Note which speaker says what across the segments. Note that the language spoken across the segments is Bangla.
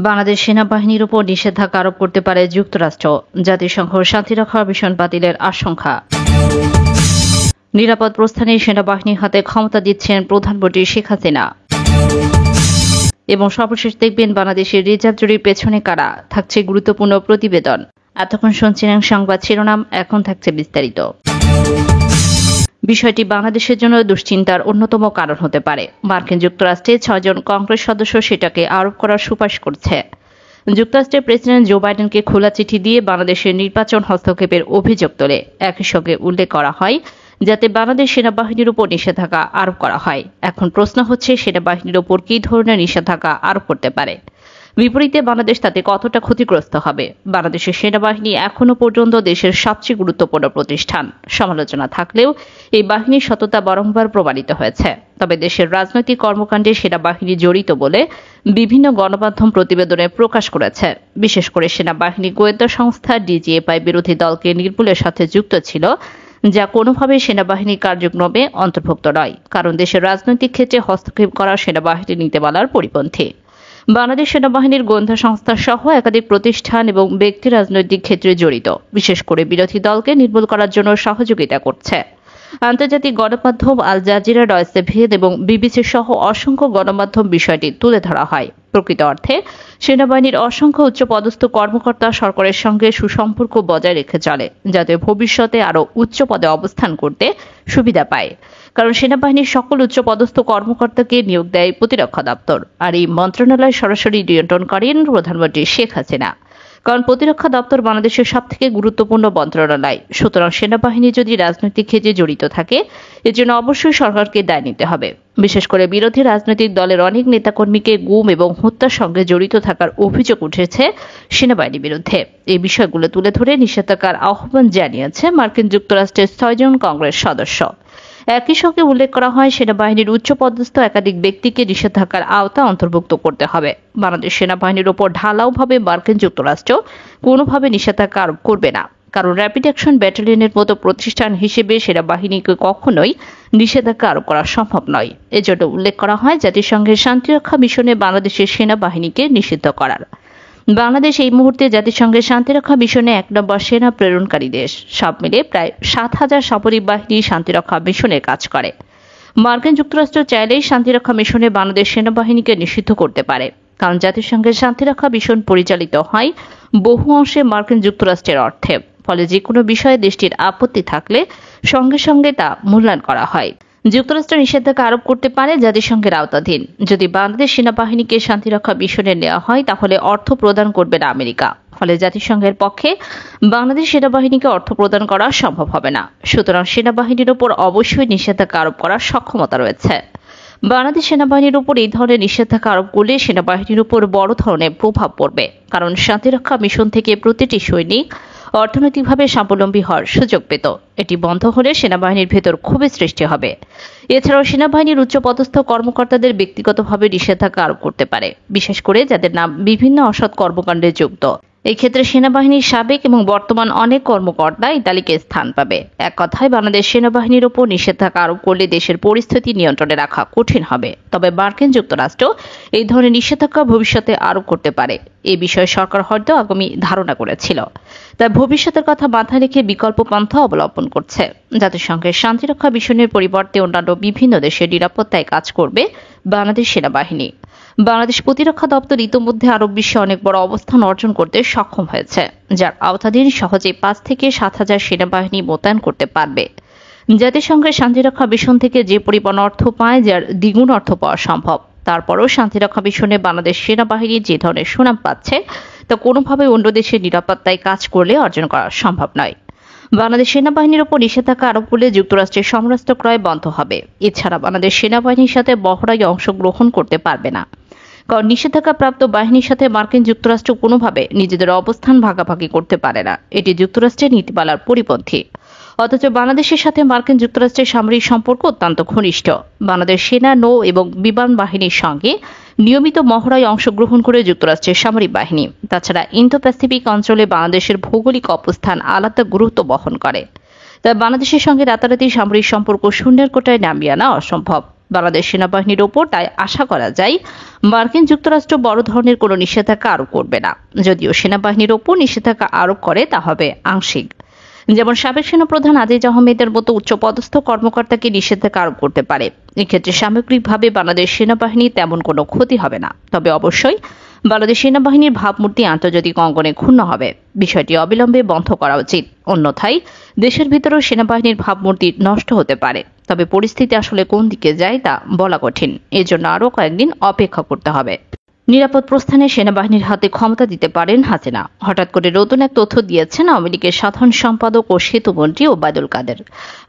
Speaker 1: বাংলাদেশ সেনাবাহিনীর উপর নিষেধাজ্ঞা আরোপ করতে পারে যুক্তরাষ্ট্র। জাতিসংঘ শান্তিরক্ষা মিশন বাতিলের আশঙ্কা। নিরাপদ প্রস্থানে সেনাবাহিনীর হাতে ক্ষমতা দিচ্ছেন প্রধানমন্ত্রী শেখ হাসিনা। এবং সর্বশেষ দেখবেন বাংলাদেশের রিজার্ভ জুরির পেছনে কারা, থাকছে গুরুত্বপূর্ণ প্রতিবেদন। এতক্ষণ শুনছিলেন সংবাদ শিরোনাম, এখন থাকছে বিস্তারিত। বিষয়টি বাংলাদেশের জন্য দুশ্চিন্তার অন্যতম কারণ হতে পারে। মার্কিন যুক্তরাষ্ট্রে 6 জন কংগ্রেস সদস্য সেটাকে আরোপ করার সুপারিশ করছে। যুক্তরাষ্ট্রের প্রেসিডেন্ট জো বাইডেনকে খোলা চিঠি দিয়ে বাংলাদেশের নির্বাচন হস্তক্ষেপের অভিযোগ তোলে। একই সঙ্গে উল্লেখ করা হয় যাতে বাংলাদেশ সেনাবাহিনীর উপর নিষেধাজ্ঞা আরোপ করা হয়। এখন প্রশ্ন হচ্ছে, সেনাবাহিনীর উপর কী ধরনের নিষেধাজ্ঞা আরোপ করতে পারে? বিপরীতে বাংলাদেশ তাতে কতটা ক্ষতিগ্রস্ত হবে? বাংলাদেশের সেনাবাহিনী এখনো পর্যন্ত দেশের সবচেয়ে গুরুত্বপূর্ণ প্রতিষ্ঠান। সমালোচনা থাকলেও এই বাহিনীর সততা বারংবার প্রমাণিত হয়েছে। তবে দেশের রাজনৈতিক কর্মকাণ্ডে সেনাবাহিনী জড়িত বলে বিভিন্ন গণমাধ্যম প্রতিবেদনে প্রকাশ করেছে। বিশেষ করে সেনাবাহিনী গোয়েন্দা সংস্থা ডিজিএফআই বিরোধী দলকে নির্মূলের সাথে যুক্ত ছিল, যা কোনোভাবে সেনাবাহিনীর কার্যক্রমে অন্তর্ভুক্ত নয়, কারণ দেশের রাজনৈতিক ক্ষেত্রে হস্তক্ষেপ করা সেনাবাহিনীর নীতিমালার পরিপন্থী। বাংলাদেশ সেনাবাহিনীর গোয়েন্দা সংস্থা সহ একাধিক প্রতিষ্ঠান এবং ব্যক্তি রাজনৈতিক ক্ষেত্রে জড়িত, বিশেষ করে বিরোধী দলকে নির্মূল করার জন্য সহযোগিতা করছে। আন্তর্জাতিক গণমাধ্যম আল জাজিরা, ডয়েচে ভেলে এবং বিবিসি সহ অসংখ্য গণমাধ্যম বিষয়টি তুলে ধরা হয়। প্রকৃত অর্থে সেনাবাহিনীর অসংখ্য উচ্চপদস্থ কর্মকর্তা সরকারের সঙ্গে সুসম্পর্ক বজায় রেখে চলে, যাতে ভবিষ্যতে আরও উচ্চ পদে অবস্থান করতে সুবিধা পায়। কারণ সেনাবাহিনীর সকল উচ্চপদস্থ কর্মকর্তাকে নিয়োগ দেয় প্রতিরক্ষা দপ্তর, আর এই মন্ত্রণালয় সরাসরি নিয়ন্ত্রণ করেন প্রধানমন্ত্রী শেখ হাসিনা। কারণ প্রতিরক্ষা দপ্তর বাংলাদেশের সবথেকে গুরুত্বপূর্ণ মন্ত্রণালয়। সুতরাং সেনাবাহিনী যদি রাজনৈতিক ক্ষেত্রে জড়িত থাকে, এর জন্য অবশ্যই সরকারকে দায় নিতে হবে। বিশেষ করে বিরোধী রাজনৈতিক দলের অনেক নেতাকর্মীকে গুম এবং হত্যার সঙ্গে জড়িত থাকার অভিযোগ উঠেছে সেনাবাহিনীর বিরুদ্ধে। এই বিষয়গুলো তুলে ধরে নিষেধাজ্ঞার আহ্বান জানিয়েছে মার্কিন যুক্তরাষ্ট্রের 6 জন কংগ্রেস সদস্য। একই সঙ্গে উল্লেখ করা হয়, সেনাবাহিনীর উচ্চপদস্থ একাধিক ব্যক্তিকে নিষেধাজ্ঞার আওতা অন্তর্ভুক্ত করতে হবে। বাংলাদেশ সেনাবাহিনীর ওপর ঢালাওভাবে মার্কিন যুক্তরাষ্ট্র কোনোভাবে নিষেধাজ্ঞা আরোপ করবে না, কারণ র্যাপিড অ্যাকশন ব্যাটালিয়নের মতো প্রতিষ্ঠান হিসেবে সেনাবাহিনীকে কখনোই নিষেধাজ্ঞা আরোপ করা সম্ভব নয়। এজন্য উল্লেখ করা হয় জাতিসংঘের শান্তিরক্ষা মিশনে বাংলাদেশের সেনাবাহিনীকে নিষিদ্ধ করার। বাংলাদেশ এই মুহূর্তে জাতিসংঘের শান্তিরক্ষা মিশনে 1 নম্বর সেনা প্রেরণকারী দেশ। সব মিলে প্রায় 7,000 সামরিক বাহিনী শান্তিরক্ষা মিশনে কাজ করে। মার্কিন যুক্তরাষ্ট্র চাইলেই শান্তিরক্ষা মিশনে বাংলাদেশ সেনাবাহিনীকে নিষিদ্ধ করতে পারে, কারণ জাতিসংঘের শান্তিরক্ষা মিশন পরিচালিত হয় বহু অংশে মার্কিন যুক্তরাষ্ট্রের অর্থে। ফলে যে কোনো বিষয়ে দেশটির আপত্তি থাকলে সঙ্গে সঙ্গে তা মূল্যায়ন করা হয়। যুক্তরাষ্ট্র নিষেধাজ্ঞা আরোপ করতে পারে জাতিসংঘের আওতাধীন। যদি বাংলাদেশ সেনাবাহিনীকে শান্তিরক্ষা মিশনে নেওয়া হয়, তাহলে অর্থ প্রদান করবে না আমেরিকা। ফলে জাতিসংঘের পক্ষে বাংলাদেশ সেনাবাহিনীকে অর্থ প্রদান করা সম্ভব হবে না। সুতরাং সেনাবাহিনীর উপর অবশ্যই নিষেধাজ্ঞা আরোপ করার সক্ষমতা রয়েছে। বাংলাদেশ সেনাবাহিনীর উপর এই ধরনের নিষেধাজ্ঞা আরোপ করলে সেনাবাহিনীর উপর বড় ধরনের প্রভাব পড়বে, কারণ শান্তিরক্ষা মিশন থেকে প্রতিটি সৈনিক অর্থনৈতিকভাবে স্বাবলম্বী হওয়ার সুযোগ পেত। এটি বন্ধ হলে সেনাবাহিনীর ভেতর ক্ষোভের সৃষ্টি হবে। এছাড়াও সেনাবাহিনীর উচ্চপদস্থ কর্মকর্তাদের ব্যক্তিগতভাবে নিষেধাজ্ঞা আরোপ করতে পারে, বিশেষ করে যাদের নাম বিভিন্ন অসৎ কর্মকাণ্ডে যুক্ত। এই ক্ষেত্রে সেনাবাহিনীর সাবেক এবং বর্তমান অনেক কর্মকর্তা এই তালিকায় স্থান পাবে। এক কথায় বাংলাদেশ সেনাবাহিনীর উপর নিষেধাজ্ঞা আরোপ করলে দেশের পরিস্থিতি নিয়ন্ত্রণে রাখা কঠিন হবে। তবে মার্কিন যুক্তরাষ্ট্র এই ধরনের নিষেধাজ্ঞা ভবিষ্যতে আরোপ করতে পারে, এ বিষয়ে সরকার হয়তো আগামী ধারণা করেছিল। তাই ভবিষ্যতের কথা মাথায় রেখে বিকল্প পন্থা অবলম্বন করছে। জাতিসংঘের শান্তিরক্ষা মিশনের পরিবর্তে অন্যান্য বিভিন্ন দেশের নিরাপত্তায় কাজ করবে বাংলাদেশ সেনাবাহিনী। বাংলাদেশ প্রতিরক্ষা দপ্তর ইতোমধ্যে আরব বিশ্বে অনেক বড় অবস্থান অর্জন করতে সক্ষম হয়েছে, যার আওতাধীন সহজে 5 থেকে 7,000 সেনাবাহিনী মোতায়েন করতে পারবে। জাতিসংঘের শান্তিরক্ষা মিশন থেকে যে পরিমাণ অর্থ পায়, যার দ্বিগুণ অর্থ পাওয়া সম্ভব। তারপরও শান্তিরক্ষা মিশনে বাংলাদেশ সেনাবাহিনী যে ধরনের সুনাম পাচ্ছে, তা কোনোভাবে অন্য দেশের নিরাপত্তায় কাজ করলে অর্জন করা সম্ভব নয়। বাংলাদেশ সেনাবাহিনীর উপর নিষেধাজ্ঞা আরোপ করলে যুক্তরাষ্ট্রের সমরাস্ত্র ক্রয় বন্ধ হবে। এছাড়া বাংলাদেশ সেনাবাহিনীর সাথে মহড়ায় অংশগ্রহণ করতে পারবে না, কারণ নিষেধাজ্ঞাপ্রাপ্ত বাহিনীর সাথে মার্কিন যুক্তরাষ্ট্র কোনোভাবে নিজেদের অবস্থান ভাগাভাগি করতে পারে না। এটি যুক্তরাষ্ট্রের নীতিমালার পরিপন্থী। অথচ বাংলাদেশের সাথে মার্কিন যুক্তরাষ্ট্রের সামরিক সম্পর্ক অত্যন্ত ঘনিষ্ঠ। বাংলাদেশ সেনা, নৌ এবং বিমান বাহিনীর সঙ্গে নিয়মিত মহড়ায় অংশগ্রহণ করে যুক্তরাষ্ট্রের সামরিক বাহিনী। তাছাড়া ইন্দো প্যাসিফিক অঞ্চলে বাংলাদেশের ভৌগোলিক অবস্থান আলাদা গুরুত্ব বহন করে। তাই বাংলাদেশের সঙ্গে রাতারাতি সামরিক সম্পর্ক শূন্যের কোটায় নামিয়ে আনা অসম্ভব। বাংলাদেশ সেনাবাহিনীর ওপর তাই আশা করা যায় মার্কিন যুক্তরাষ্ট্র বড় ধরনের কোনো নিষেধাজ্ঞা আরোপ করবে না। যদিও সেনাবাহিনীর ওপর নিষেধাজ্ঞা আরোপ করে তা হবে আংশিক। যেমন সাবেক সেনাপ্রধান আজিজ আহমেদের মতো উচ্চপদস্থ কর্মকর্তাকে নিষেধাজ্ঞা আরোপ করতে পারে। এক্ষেত্রে সামগ্রিকভাবে বাংলাদেশ সেনাবাহিনী তেমন কোনো ক্ষতি হবে না। তবে অবশ্যই বাংলাদেশ সেনাবাহিনীর ভাবমূর্তি আন্তর্জাতিক অঙ্গনে ক্ষুণ্ণ হবে। বিষয়টি অবিলম্বে বন্ধ করা উচিত। অন্যথায় দেশের ভিতরেও সেনাবাহিনীর ভাবমূর্তি নষ্ট হতে পারে। তবে পরিস্থিতি আসলে কোন দিকে যায় তা বলা কঠিন। এজন্য আরও কয়েকদিন অপেক্ষা করতে হবে। নিরাপদ প্রস্থানে সেনাবাহিনীর হাতে ক্ষমতা দিতে পারেন হাসিনা। হঠাৎ করে নতুন এক তথ্য দিয়েছেন আওয়ামী লীগের সাধারণ সম্পাদক ও সেতুমন্ত্রী ওবায়দুল কাদের।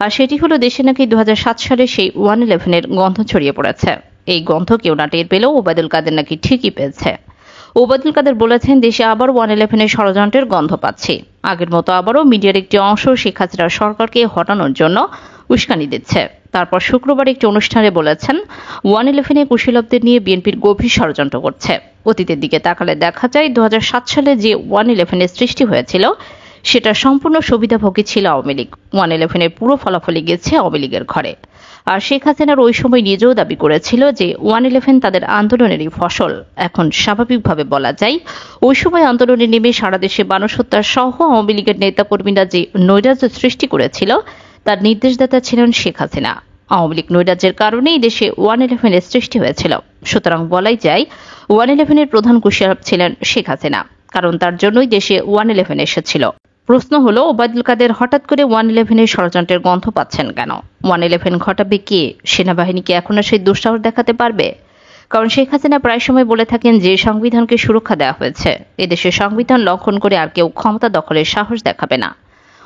Speaker 1: আর সেটি হলো দেশে নাকি 2007 সালে সেই 111-এর গন্ধ ছড়িয়ে পড়েছে। এই গন্ধ কেউ না টের পেলেও ওবায়দুল কাদের নাকি ঠিকই পেয়েছে। ওবায়দুল কাদের বলেছেন, দেশে আবার 111-এর ষড়যন্ত্রের গন্ধ পাচ্ছি। আগের মতো আবারও মিডিয়ার একটি অংশ শেখ হাসিনার সরকারকে হটানোর জন্য উস্কানি দিচ্ছে। তারপর শুক্রবার একটি অনুষ্ঠানে বলেছেন, 111-এ কুশীলবদের নিয়ে বিএনপির গভীর ষড়যন্ত্র করছে। অতীতের দিকে তাকালে দেখা যায় 2007 সালে যে 111-এর সৃষ্টি হয়েছিল সেটা সম্পূর্ণ সুবিধাভোগী ছিল আওয়ামী লীগ। 111-এর পুরো ফলাফলই গেছে আওয়ামী লীগের ঘরে। আর শেখ হাসিনার ওই সময় নিজেও দাবি করেছিল যে 111 তাদের আন্দোলনেরই ফসল। এখন স্বাভাবিকভাবে বলা যায় ওই সময় আন্দোলনে নেমে সারা দেশে মানুষ হত্যা সহ আওয়ামী লীগের নেতাকর্মীরা যে নৈরাজ্য সৃষ্টি করেছিল তার নির্দেশদাতা ছিলেন শেখ হাসিনা। আওয়ামী লীগ নৈরাজ্যের কারণেই দেশে 111-এর সৃষ্টি হয়েছিল। সুতরাং বলাই যায় 111-এর প্রধান কুশীলব ছিলেন শেখ হাসিনা, কারণ তার জন্যই দেশে 111 এসেছিল। প্রশ্ন হলো, ওবায়দুল কাদের হঠাৎ করে 111-এর ষড়যন্ত্রের গন্ধ পাচ্ছেন কেন? 111 ঘটাবে কে? সেনাবাহিনীকে এখন আর সেই দুঃসাহস দেখাতে পারবে? কারণ শেখ হাসিনা প্রায় সময় বলে থাকেন যে সংবিধানকে সুরক্ষা দেওয়া হয়েছে, এদেশের সংবিধান লঙ্ঘন করে আর কেউ ক্ষমতা দখলের সাহস দেখাবে না।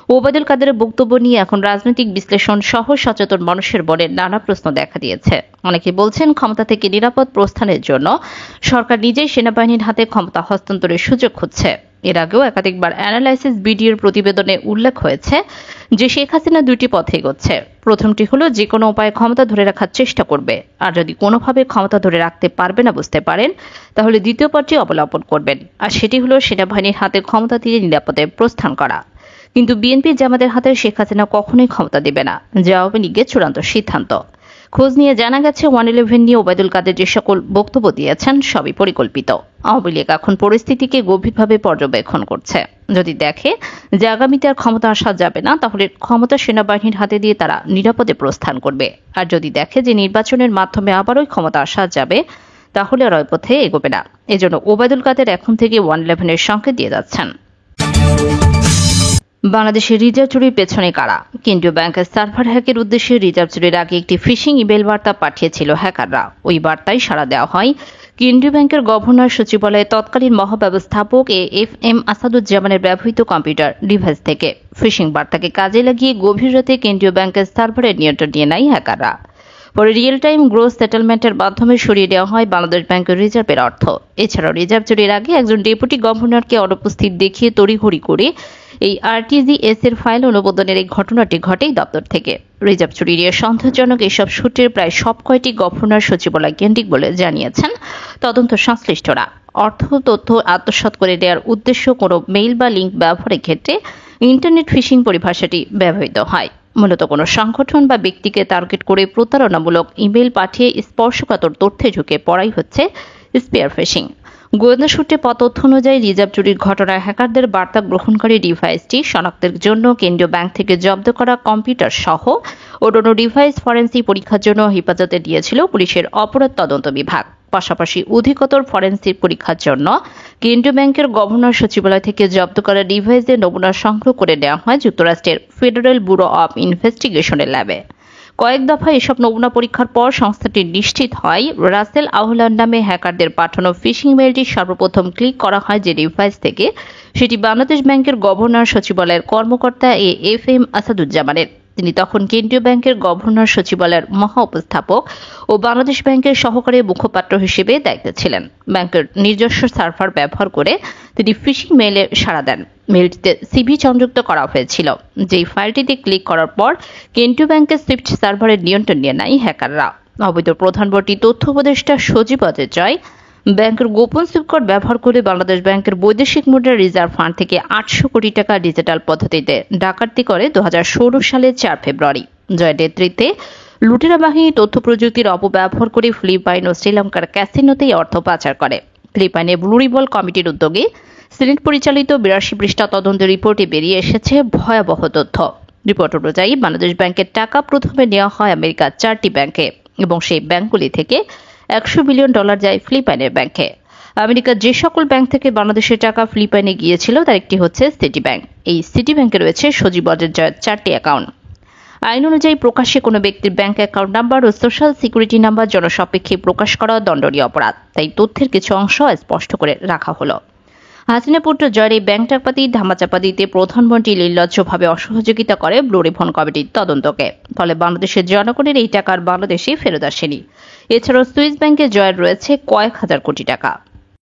Speaker 1: ওবায়দুল কাদেরের বক্তব্য নিয়ে এখন রাজনৈতিক বিশ্লেষণ সহ সচেতন মানুষের মনে নানা প্রশ্ন দেখা দিয়েছে। অনেকে বলছেন, ক্ষমতা থেকে নিরাপদ প্রস্থানের জন্য সরকার নিজেই সেনাবাহিনীর হাতে ক্ষমতা হস্তান্তরের সুযোগ খুঁজছে। এর আগেও একাধিকবার অ্যানালাইসিস বিডির প্রতিবেদনে উল্লেখ হয়েছে যে শেখ হাসিনা দুইটি পথে এগোচ্ছে। প্রথমটি হলো যে কোনো উপায়ে ক্ষমতা ধরে রাখার চেষ্টা করবে, আর যদি কোনোভাবে ক্ষমতা ধরে রাখতে পারবে না বুঝতে পারেন তাহলে দ্বিতীয় পথটি অবলম্বন করবেন, আর সেটি হলো সেনাবাহিনীর হাতে ক্ষমতা দিয়ে নিরাপদে প্রস্থান করা। কিন্তু বিএনপি জামাতের হাতে শেখ হাসিনা কখনোই ক্ষমতা দেবে না, যা আওয়ামী লীগের চূড়ান্ত সিদ্ধান্ত। খোঁজ নিয়ে জানা গেছে 111 নিয়ে ওবায়দুল কাদের যে সকল বক্তব্য দিয়েছেন সবই পরিকল্পিত। আওয়ামী লীগ এখন পরিস্থিতিকে গভীরভাবে পর্যবেক্ষণ করছে। যদি দেখে যে আগামীতে আর ক্ষমতা আসা যাবে না, তাহলে ক্ষমতা সেনাবাহিনীর হাতে দিয়ে তারা নিরাপদে প্রস্থান করবে। আর যদি দেখে যে নির্বাচনের মাধ্যমে আবারও ক্ষমতা আসা যাবে, তাহলে আর ওই পথে এগোবে না। এজন্য ওবায়দুল কাদের এখন থেকে 111-এর সংকেত দিয়ে যাচ্ছেন। বাংলাদেশের রিজার্ভ চুরির পেছনে কারা? কেন্দ্রীয় ব্যাংকের সার্ভার হ্যাকের উদ্দেশ্যে রিজার্ভ চুরির আগে একটি ফিশিং ইমেল বার্তা পাঠিয়েছিল হ্যাকাররা। ওই বার্তায় সাড়া দেওয়া হয় কেন্দ্রীয় ব্যাংকের গভর্নর সচিবালয়ের তৎকালীন মহাব্যবস্থাপক FM আসাদুজ্জামানের ব্যবহৃত কম্পিউটার ডিভাইস থেকে। ফিশিং বার্তাকে কাজে লাগিয়ে গভীর রাতে কেন্দ্রীয় ব্যাংকের সার্ভারের নিয়ন্ত্রণ নিয়ে নেয় হ্যাকাররা। পরে রিয়েল টাইম গ্রোস সেটেলমেন্টের মাধ্যমে সরিয়ে দেওয়া হয় বাংলাদেশ ব্যাংকের রিজার্ভের অর্থ। এছাড়াও রিজার্ভ চুরির আগে একজন ডেপুটি গভর্নরকে অনুপস্থিত দেখিয়ে তড়িঘড়ি করে এই RTGS এর ফাইল অনুমোদনের এই ঘটনাটি ঘটে দপ্তর থেকে। রিজার্ভ চুরি নিয়ে সন্দেহজনক এসব সূত্রের প্রায় সব কয়টি গভর্নর সচিবালয় কেন্দ্রিক বলে জানিয়েছেন তদন্ত সংশ্লিষ্টরা। অর্থ তথ্য আত্মসাৎ করে দেওয়ার উদ্দেশ্য কোনো মেইল বা লিঙ্ক ব্যবহারের ক্ষেত্রে ইন্টারনেট ফিশিং পরিভাষাটি ব্যবহৃত হয়। মূলত কোনো সংগঠন বা ব্যক্তিকে টার্গেট করে প্রতারণামূলক ইমেল পাঠিয়ে স্পর্শকাতর তথ্যে ঢুকে পড়াই হচ্ছে স্পিয়ার ফিশিং। গোয়েন্দা সূত্রে পাওয়া তথ্য অনুযায়ী রিজার্ভ চুরির ঘটনায় হ্যাকারদের বার্তা গ্রহণকারী ডিভাইসটি শনাক্তের জন্য কেন্দ্রীয় ব্যাংক থেকে জব্দ করা কম্পিউটার সহ অন্যান্য ডিভাইস ফরেন্সিক পরীক্ষার জন্য হেফাজতে দিয়েছিল পুলিশের অপরাধ তদন্ত বিভাগ। পাশাপাশি অধিকতর ফরেন্সিক পরীক্ষার জন্য কেন্দ্রীয় ব্যাংকের গভর্নর সচিবালয় থেকে জব্দ করা ডিভাইসের নমুনা সংগ্রহ করে নেওয়া হয় যুক্তরাষ্ট্রের ফেডারেল ব্যুরো অব ইনভেস্টিগেশনের ল্যাবে। কয়েক দফা এসব নমুনা পরীক্ষার পর সংস্থাটি নিশ্চিত হয় রাসেল আহলান নামে হ্যাকারদের পাঠানো ফিশিং মেইলটি সর্বপ্রথম ক্লিক করা হয় যে ডিভাইস থেকে, সেটি বাংলাদেশ ব্যাংকের গভর্নর সচিবালয়ের কর্মকর্তা FM আসাদুজ্জামানের। তিনি তখন কেন্দ্রীয় ব্যাংকের গভর্নর সচিবালয়ের মহা উপস্থাপক ও বাংলাদেশ ব্যাংকের সহকারী মুখপাত্র হিসেবে দায়িত্বে ছিলেন। ব্যাংকের নিজস্ব সার্ভার ব্যবহার করে তিনি ফিশিং মেইলে সাড়া দেন। মেইলটিতে CV সংযুক্ত করা হয়েছিল, যেই ফাইলটিতে ক্লিক করার পর কেন্দ্রীয় ব্যাংকের সুইফট সার্ভারের নিয়ন্ত্রণ নিয়ে নেয় হ্যাকাররা। অবৈধ প্রধানমন্ত্রী তথ্য উপদেষ্টা সজীব জয় ব্যাংকের গোপন সিক্রেট ব্যবহার করে বাংলাদেশ ব্যাংকের বৈদেশিক মুদ্রা রিজার্ভ ফান্ড থেকে 800 কোটি টাকা ডিজিটাল পদ্ধতিতে ডাকাতি করে 2016 সালের 4 ফেব্রুয়ারি। জয়ের নেতৃত্বে লুটেরা বাহিনী তথ্য প্রযুক্তির অপব্যবহার করে ফিলিপাইন ও শ্রীলঙ্কার ক্যাসিনোতেই অর্থ পাচার করে। ফিলিপাইনে ব্লু রিবল কমিটির উদ্যোগে সিনেট পরিচালিত 82 পৃষ্ঠা তদন্ত রিপোর্টে বেরিয়ে এসেছে ভয়াবহ তথ্য। রিপোর্ট অনুযায়ী বাংলাদেশ ব্যাংকের টাকা প্রথমে নেওয়া হয় আমেরিকার 4টি ব্যাংকে এবং সেই ব্যাংকগুলি থেকে $100 বিলিয়ন যায় ফিলিপাইনের ব্যাংকে। আমেরিকার যে সকল ব্যাংক থেকে বাংলাদেশের টাকা ফিলিপাইনে গিয়েছিল তার একটি হচ্ছে সিটি ব্যাংক। এই সিটি ব্যাংকে রয়েছে সজীব ওয়াজেদ জয়ের 4টি অ্যাকাউন্ট। আইন অনুযায়ী প্রকাশ্যে কোনো ব্যক্তির ব্যাংক অ্যাকাউন্ট নাম্বার ও সোশ্যাল সিকিউরিটি নাম্বার জনসাপেক্ষে প্রকাশ করা দণ্ডনীয় অপরাধ। তাই তথ্যের কিছু অংশ স্পষ্ট করে রাখা হলো। হাসিনা পুত্র জয়ের এই ব্যাংক ডাকাতি ধামাচাপা দিতে প্রধানমন্ত্রী নির্লজ্জভাবে অসহযোগিতা করে ব্লু রিবন কমিটির তদন্তকে। ফলে বাংলাদেশের জনগণের এই টাকার বাংলাদেশে ফেরত আসেনি। এছাড়াও সুইস ব্যাংকে জয়ের রয়েছে কয়েক হাজার কোটি টাকা।